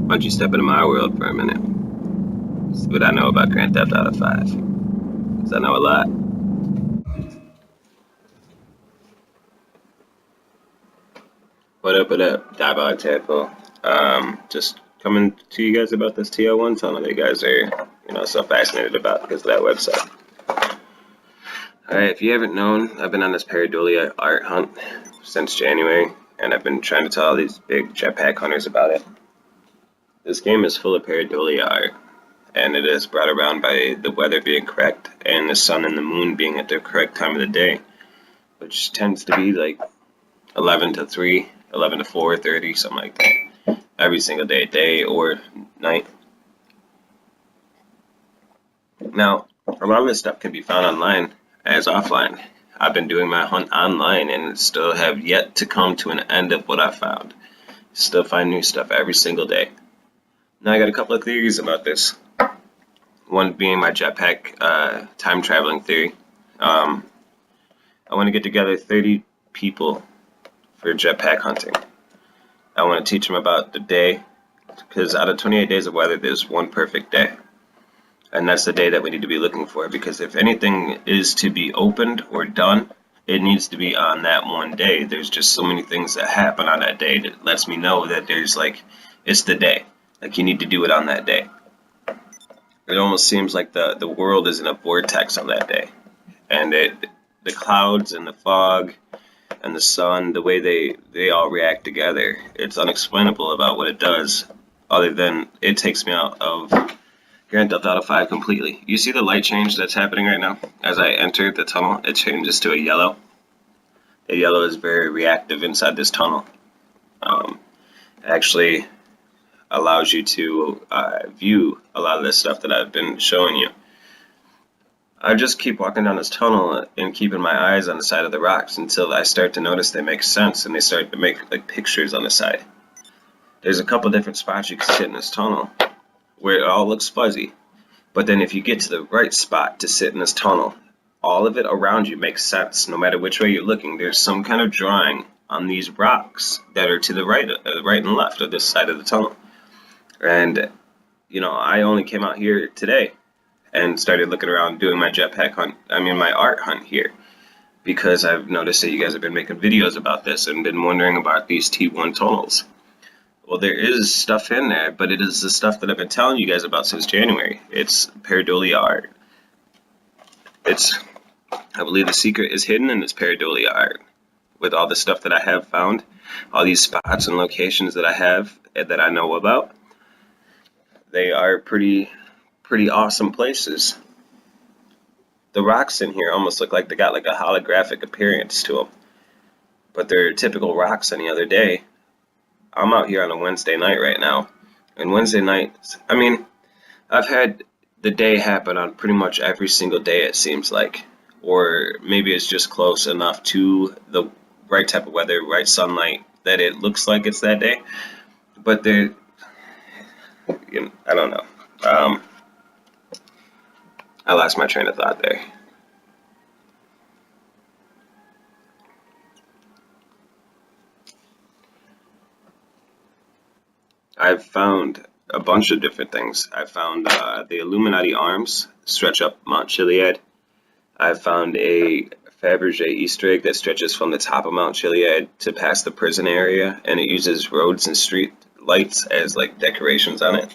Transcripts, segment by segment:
Why don't you step into my world for a minute? See what I know about Grand Theft Auto 5. Because I know a lot. What up, Diabolic Tadpole? Just coming to you guys about this to1 tunnel that you guys are, so fascinated about because of that website. Alright, if you haven't known, I've been on this pareidolia art hunt since January, and I've been trying to tell all these big jetpack hunters about it. This game is full of pareidolia art, and it is brought around by the weather being correct and the sun and the moon being at the correct time of the day, which tends to be like 11 to 3, 11 to 4:30, something like that, every single day or night. Now, a lot of this stuff can be found online as offline. I've been doing my hunt online and still have yet to come to an end of what I found. Still find new stuff every single day. Now I got a couple of theories about this. One being my jetpack time traveling theory. I want to get together 30 people for jetpack hunting. I want to teach them about the day, because out of 28 days of weather, there's one perfect day. And that's the day that we need to be looking for, because if anything is to be opened or done, it needs to be on that one day. There's just so many things that happen on that day that lets me know that there's it's the day. You need to do it on that day. It almost seems like the world is in a vortex on that day. And the clouds and the fog and the sun, the way they all react together, it's unexplainable about what it does, other than it takes me out of Grand Theft Auto 5 completely. You see the light change that's happening right now? As I enter the tunnel, it changes to a yellow. The yellow is very reactive inside this tunnel. Actually allows you to view a lot of this stuff that I've been showing you. I just keep walking down this tunnel and keeping my eyes on the side of the rocks until I start to notice they make sense and they start to make pictures on the side. There's a couple different spots you can sit in this tunnel where it all looks fuzzy, but then if you get to the right spot to sit in this tunnel, all of it around you makes sense. No matter which way you're looking, there's some kind of drawing on these rocks that are to the right and left of this side of the tunnel. And I only came out here today and started looking around doing my jetpack hunt, my art hunt here, because I've noticed that you guys have been making videos about this and been wondering about these T1 tunnels. Well, there is stuff in there, but it is the stuff that I've been telling you guys about since January. It's pareidolia art. I believe the secret is hidden in this pareidolia art. With all the stuff that I have found, all these spots and locations that I have that I know about, they are pretty awesome places. The rocks in here almost look like they got a holographic appearance to them, but they're typical rocks any other day. I'm out here on a Wednesday night right now, and Wednesday nights, I've had the day happen on pretty much every single day, it seems like, or maybe it's just close enough to the right type of weather, right sunlight, that it looks like it's that day, but I don't know. I lost my train of thought there. I've found a bunch of different things. I found the Illuminati arms stretch up Mount Chiliad. I found a Fabergé Easter egg that stretches from the top of Mount Chiliad to past the prison area, and it uses roads and street lights as decorations on it.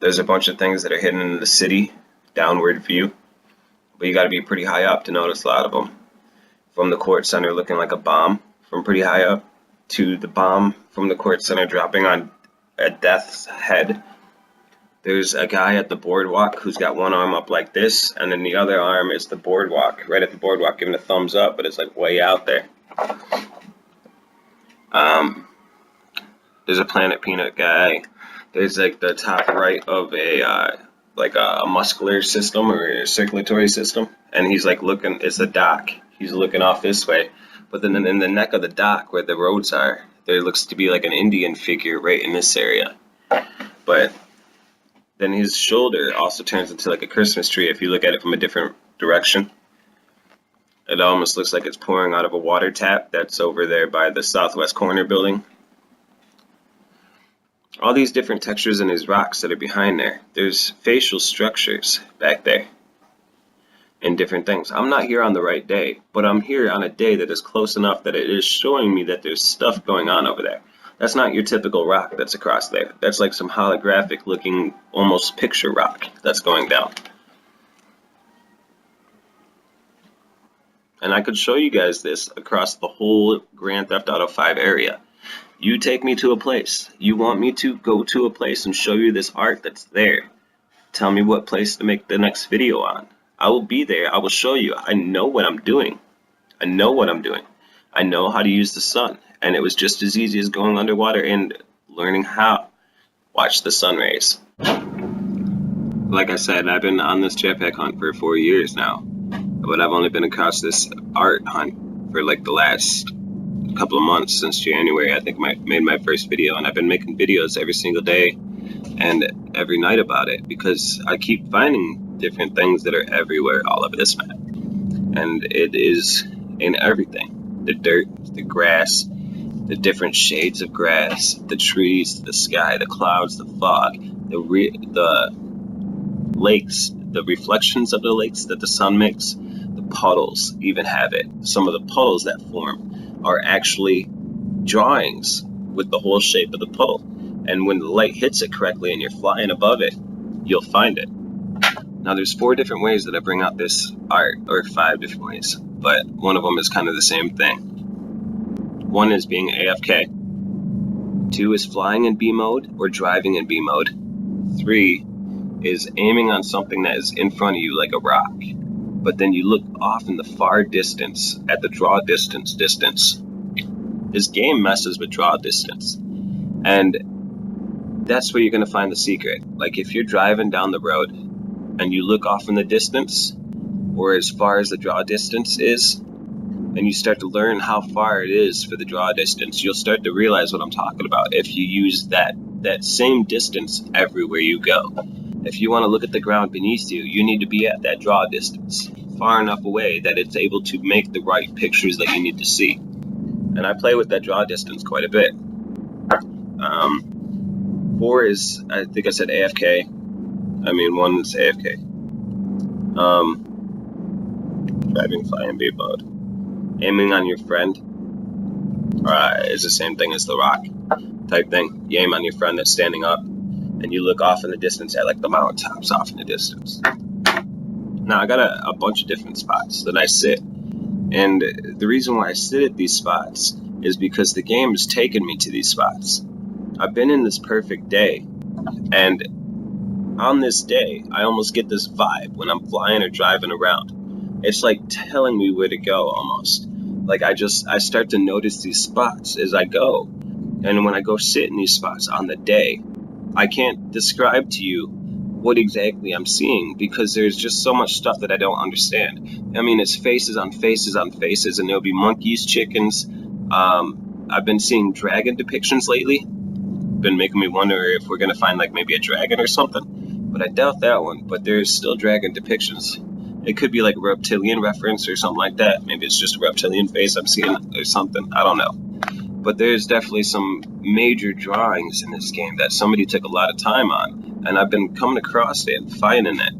There's a bunch of things that are hidden in the city, downward view, but you got to be pretty high up to notice a lot of them. From the court center looking like a bomb from pretty high up, to the bomb from the court center dropping on a death's head. There's a guy at the boardwalk who's got one arm up like this, and then the other arm is the boardwalk, right at the boardwalk, giving a thumbs up, but it's way out there. There's a Planet Peanut guy. There's the top right of a muscular system or a circulatory system, and he's looking. It's a dock. He's looking off this way, but then in the neck of the dock where the roads are, there looks to be an Indian figure right in this area. But then his shoulder also turns into a Christmas tree if you look at it from a different direction. It almost looks like it's pouring out of a water tap that's over there by the southwest corner building. All these different textures in these rocks that are behind there. There's facial structures back there and different things. I'm not here on the right day, but I'm here on a day that is close enough that it is showing me that there's stuff going on over there. That's not your typical rock that's across there. That's like some holographic looking, almost picture rock that's going down. And I could show you guys this across the whole Grand Theft Auto 5 area. You take me to a place. You want me to go to a place and show you this art that's there. Tell me what place to make the next video on. I will be there. I will show you. I know what I'm doing. I know what I'm doing. I know how to use the sun. And it was just as easy as going underwater and learning how. Watch the sun rays. Like I said, I've been on this jetpack hunt for 4 years now. But I've only been across this art hunt for like the last couple of months, since January. I think I made my first video, and I've been making videos every single day and every night about it because I keep finding different things that are everywhere all over this map. And it is in everything. The dirt, the grass, the different shades of grass, the trees, the sky, the clouds, the fog, the lakes, the reflections of the lakes that the sun makes. The puddles even have it. Some of the puddles that form are actually drawings with the whole shape of the puddle. And when the light hits it correctly and you're flying above it, you'll find it. Now there's 4 different ways that I bring out this art, or 5 different ways, but one of them is kind of the same thing. 1 is being AFK. 2 is flying in B mode or driving in B mode. 3 is aiming on something that is in front of you like a rock, but then you look off in the far distance at the draw distance. This game messes with draw distance, and that's where you're going to find the secret. Like if you're driving down the road and you look off in the distance, or as far as the draw distance is, and you start to learn how far it is for the draw distance, you'll start to realize what I'm talking about if you use that same distance everywhere you go. If you want to look at the ground beneath you, you need to be at that draw distance, far enough away that it's able to make the right pictures that you need to see. And I play with that draw distance quite a bit. 4 is, I think I said AFK. 1 is AFK. Driving, flying, B mode. Aiming on your friend is the same thing as the rock type thing. You aim on your friend that's standing up, and you look off in the distance at like the mountaintops off in the distance. Now I got a bunch of different spots that I sit, and the reason why I sit at these spots is because the game has taken me to these spots. I've been in this perfect day, and on this day I almost get this vibe when I'm flying or driving around. It's like telling me where to go almost. Like I start to notice these spots as I go, and when I go sit in these spots on the day, I can't describe to you what exactly I'm seeing because there's just so much stuff that I don't understand. It's faces on faces on faces, and there'll be monkeys, chickens. I've been seeing dragon depictions lately. Been making me wonder if we're gonna find like maybe a dragon or something, but I doubt that one. But there's still dragon depictions. It could be like a reptilian reference or something like that. Maybe it's just a reptilian face I'm seeing or something. I don't know. But there's definitely some major drawings in this game that somebody took a lot of time on, and I've been coming across it and finding it.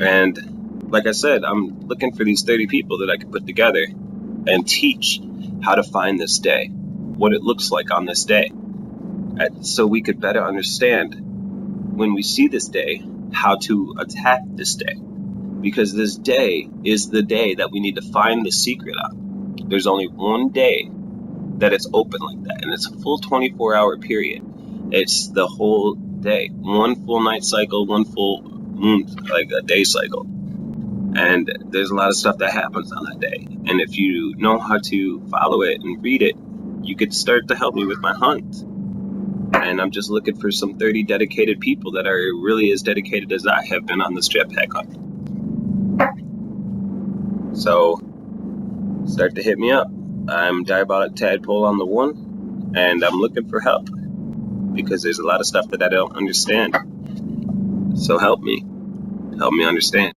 And like I said, I'm looking for these 30 people that I could put together and teach how to find this day, what it looks like on this day, so we could better understand when we see this day how to attack this day, because this day is the day that we need to find the secret on. There's only one day that it's open like that, and it's a full 24-hour period. It's the whole day, one full night cycle, one full moon, like a day cycle. And there's a lot of stuff that happens on that day, and if you know how to follow it and read it, you could start to help me with my hunt. And I'm just looking for some 30 dedicated people that are really as dedicated as I have been on this jetpack hunt. So start to hit me up. I'm Diabolic Tadpole on the 1, and I'm looking for help because there's a lot of stuff that I don't understand. So help me understand.